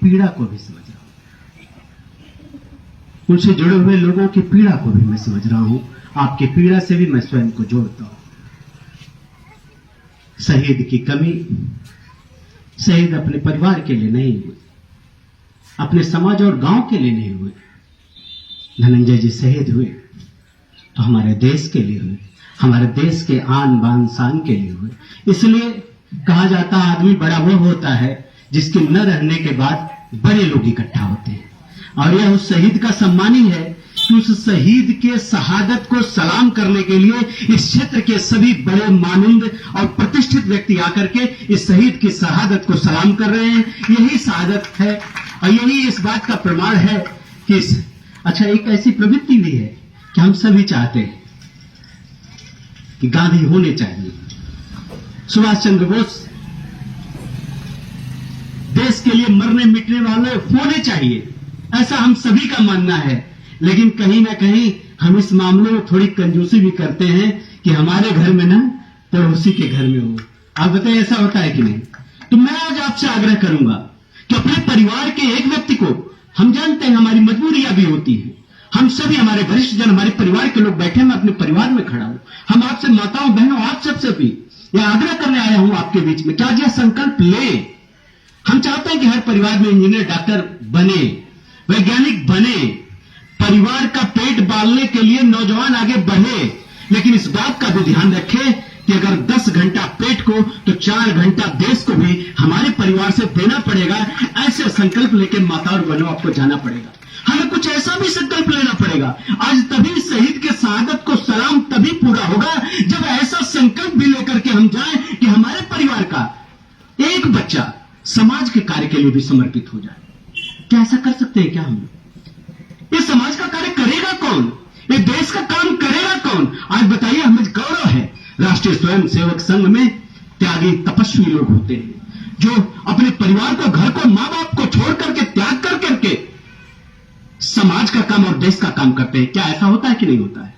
पीड़ा को भी समझ रहा हूं, उनसे जुड़े हुए लोगों की पीड़ा को भी मैं समझ रहा हूं। आपकी पीड़ा से भी मैं स्वयं को जोड़ता हूं। शहीद की कमी, शहीद अपने परिवार के लिए नहीं हुए, अपने समाज और गांव के लिए नहीं हुए। धनंजय जी शहीद हुए तो हमारे देश के लिए हुए, हमारे देश के आन बान शान के लिए हुए। इसलिए कहा जाता है आदमी बड़ा वो होता है जिसके न रहने के बाद बड़े लोग इकट्ठा होते हैं, और यह उस शहीद का सम्मान ही है कि उस शहीद के शहादत को सलाम करने के लिए इस क्षेत्र के सभी बड़े मानंद और प्रतिष्ठित व्यक्ति आकर के इस शहीद की शहादत को सलाम कर रहे हैं। यही शहादत है और यही इस बात का प्रमाण है कि अच्छा, एक ऐसी प्रवृत्ति भी है कि हम सभी चाहते हैं कि गांधी होने चाहिए, सुभाष चंद्र बोस देश के लिए मरने मिटने वाले होने चाहिए, ऐसा हम सभी का मानना है। लेकिन कहीं ना कहीं हम इस मामले में थोड़ी कंजूसी भी करते हैं कि हमारे घर में ना पड़ोसी के घर में हो। आप बताइए ऐसा होता है कि नहीं? तो मैं आज आपसे आग्रह करूंगा कि अपने परिवार के एक व्यक्ति को, हम जानते हैं हमारी मजबूरियां भी होती हैं, हम सभी हमारे वरिष्ठ जन, हमारे परिवार के लोग बैठे, मैं अपने परिवार में खड़ा हूं। हम आपसे माताओं बहनों आप सबसे भी यह आग्रह करने आया हूं आपके बीच में, क्या यह संकल्प ले। हम चाहते हैं कि हर परिवार में इंजीनियर डॉक्टर बने, वैज्ञानिक बने, परिवार का पेट पालने के लिए नौजवान आगे बढ़े। लेकिन इस बात का भी ध्यान रखें कि अगर 10 घंटा पेट को तो 4 घंटा देश को भी हमारे परिवार से देना पड़ेगा। ऐसे संकल्प लेकर माता और बहनों आपको जाना पड़ेगा। हमें कुछ ऐसा भी संकल्प लेना पड़ेगा। आज तभी शहीद के शहादत को सलाम तभी पूरा होगा जब ऐसा संकल्प भी लेकर के हम जाएं कि हमारे परिवार का एक बच्चा समाज के कार्य के लिए भी समर्पित हो जाए। क्या ऐसा कर सकते हैं क्या हम? ये समाज का कार्य करेगा कौन? ये देश का काम करेगा कौन? आज बताइए, हमें गौरव है राष्ट्रीय स्वयंसेवक संघ में त्यागी तपस्वी लोग होते हैं जो अपने परिवार को, घर को, मां बाप को छोड़ करके, त्याग कर करके समाज का काम और देश का काम करते हैं। क्या ऐसा होता है कि नहीं होता है?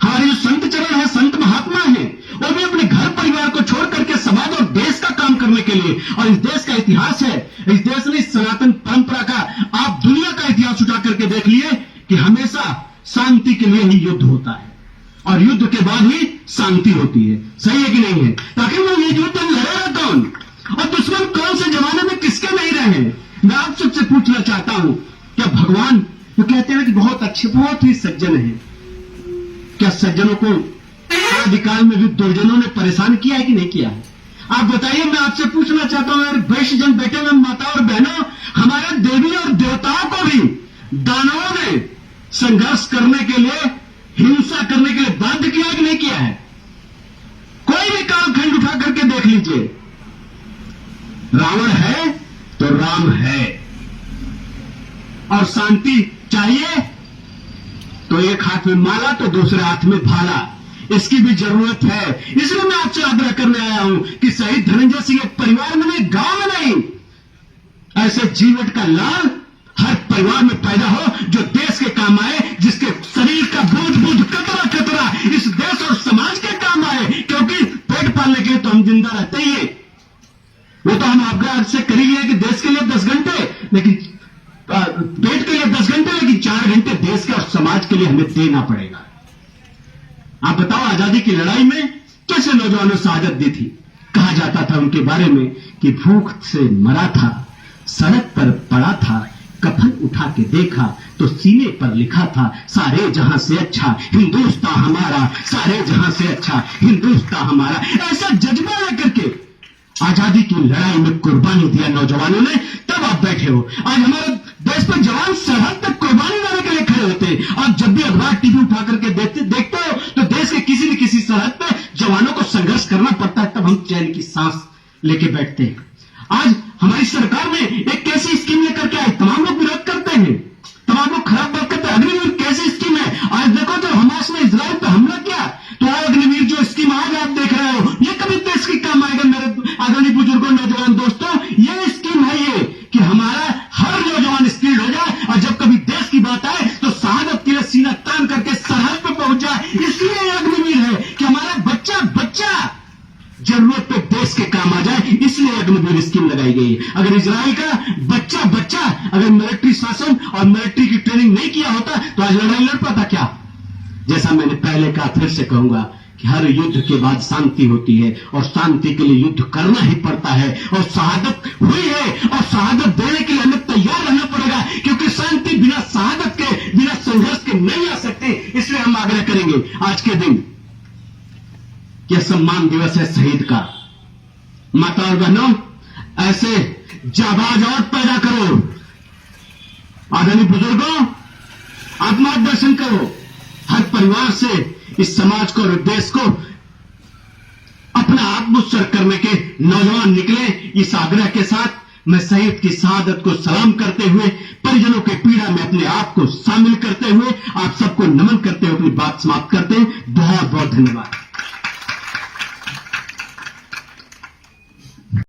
हमारे जो संत चरण है, संत महात्मा है, वो भी अपने घर परिवार को छोड़ करके समाज और देश का काम करने के लिए, और इस देश का इतिहास है, इस देश ने सनातन परंपरा का, आप दुनिया का इतिहास उठा करके देख लिए कि हमेशा शांति के लिए ही युद्ध होता है और युद्ध के बाद ही शांति होती है। सही है कि नहीं है? ताकि वो ये युद्ध लड़ेगा कौन और दुश्मन कौन से जमाने में किसके नहीं रहे। मैं आप सबसे पूछना चाहता हूं, क्या भगवान वो कहते हैं कि बहुत अच्छे, बहुत ही सज्जन है, क्या सज्जनों को आदिकाल में भी दुर्जनों ने परेशान किया है कि नहीं किया है? आप बताइए। मैं आपसे पूछना चाहता हूं, मेरे वैश्य जन बैठे हुए माता और बहनों, हमारे देवी और देवताओं को भी दानवों ने संघर्ष करने के लिए, हिंसा करने के लिए बाध्य किया कि नहीं किया है? कोई भी कालखंड उठा करके देख लीजिए, रावण है तो राम है, और शांति चाहिए तो एक हाथ में माला तो दूसरे हाथ में भाला, इसकी भी जरूरत है। इसलिए मैं आपसे आग्रह करने आया हूं कि शहीद धनंजय सिंह एक परिवार में नहीं, गांव में नहीं, ऐसे जीवट का लाल हर परिवार में पैदा हो जो देश के काम आए, जिसके शरीर का बूझ बूझ कतरा कतरा इस देश और समाज के काम आए। क्योंकि पेट पालने के लिए तो हम जिंदा रहते ही है, वो तो हम आग्रह से कर ही लिया कि देश के लिए 10 घंटे, लेकिन पेट के लिए 10 घंटे, लेकिन 4 घंटे देश के और समाज के लिए हमें देना पड़ेगा। आप बताओ, आजादी की लड़ाई में कैसे नौजवानों शहादत दी थी? कहा जाता था उनके बारे में कि भूख से मरा था, सड़क पर पड़ा था, कफन उठा के देखा तो सीने पर लिखा था, सारे जहां से अच्छा हिंदुस्तान हमारा, सारे जहां से अच्छा हिंदुस्तान हमारा। ऐसा जज्बा लेकर के आजादी की लड़ाई में कुर्बानी दिया नौजवानों ने, तब आप बैठे हो। आज हमारे देश पर जवान सरहद तक कुर्बानी देने के लिए खड़े होते हैं। आप जब भी अखबार टीवी उठा करके देखते हो तो देश के किसी न किसी सरहद पे जवानों को संघर्ष करना पड़ता है, तब हम चैन की सांस लेके बैठते हैं। आज हमारी सरकार ने एक कैसी स्कीम लेकर के आई, तमाम लोग विरोध करते हैं, तमाम लोग खराब बात करते हैं। अग्निवीर कैसी स्कीम है? आज देखो, तो हमास ने इजराइल पर हमला किया तो अग्निवीर जो स्कीम आज आप देख रहे हो, ये कभी देश की काम आएगा? मेरे आदरणीय बुजुर्गों, नौजवान दोस्तों, ये स्कीम है ये कि हमारा हर नौजवान स्किल्ड हो जाए, और जब कभी देश की बात आए तो शहादत के लिए सीना तान करके सरहद पर पहुंच जाए। इसलिए अग्निवीर है कि हमारा बच्चा जरूरत पे देश के काम आ जाए, इसलिए अग्निवीर स्कीम लगाई गई है। अगर इजराइल का बच्चा अगर मिलिट्री शासन और मिलिट्री की ट्रेनिंग नहीं किया होता तो आज लड़ाई लड़ पाता क्या? जैसा मैंने पहले कहा, फिर से कहूंगा कि हर युद्ध के बाद शांति होती है और शांति के लिए युद्ध करना ही पड़ता है। और शहादत हुई है और शहादत देने के लिए हमें तैयार रहना पड़ेगा, क्योंकि शांति बिना शहादत के, बिना संघर्ष के नहीं आ सकती। इसलिए हम आग्रह करेंगे आज के दिन, यह सम्मान दिवस है शहीद का। माता और बहनों, ऐसे जाबाज और पैदा करो। आदरणीय बुजुर्गों, आप मार्गदर्शन करो। हर परिवार से इस समाज को और देश को अपना आत्मोत्सर्ग करने के नौजवान निकले। इस आग्रह के साथ मैं शहीद की शहादत को सलाम करते हुए, परिजनों के पीड़ा में अपने आप को शामिल करते हुए, आप सबको नमन करते हुए अपनी बात समाप्त करते हैं। बहुत बहुत धन्यवाद।